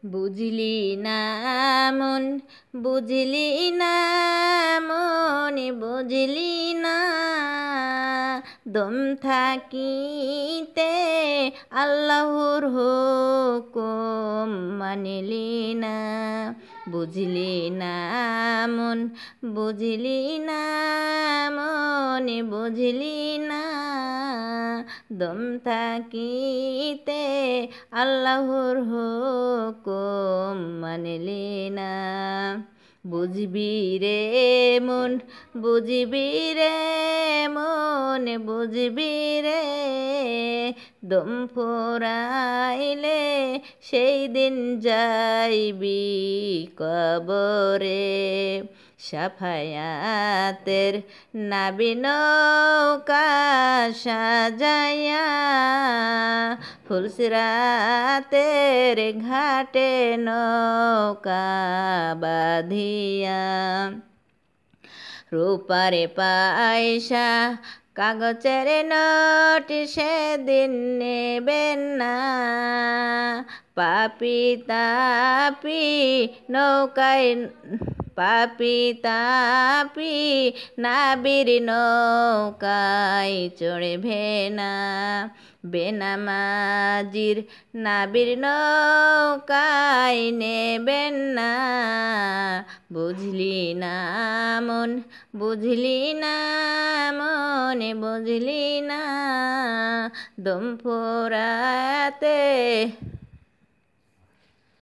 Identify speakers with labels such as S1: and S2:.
S1: বুঝলি না মন, বুঝলি না মন, বুঝলি না দম থাকিতে আল্লাহর হুকুম মানিলি না। বুঝলি না মন, বুঝলি না মন, বুঝলি না দম থাকিতে আল্লাহর হুকুম মানলি না। বুঝবি রে মন, বুঝবি রে মন, বুঝবি রে দম ফুরাইলে সেই দিন যাইবি কবরে। সাফায়াতের নাবি নৌকা সাজাইয়া ফুলসিরাতের ঘাটে নৌকা বাঁধিয়া। রূপারে পয়সা কাগজের নোট সেদিন নেবেন না। পাপি তাপি নৌকায়, পাপি তাপি নাবির নৌকায় চড়বে না। বেনামাজির নাবির নৌকায় নেবেন না। বুঝলি না মন, বুঝলি না মন, বুঝলি না দম ফুরাতে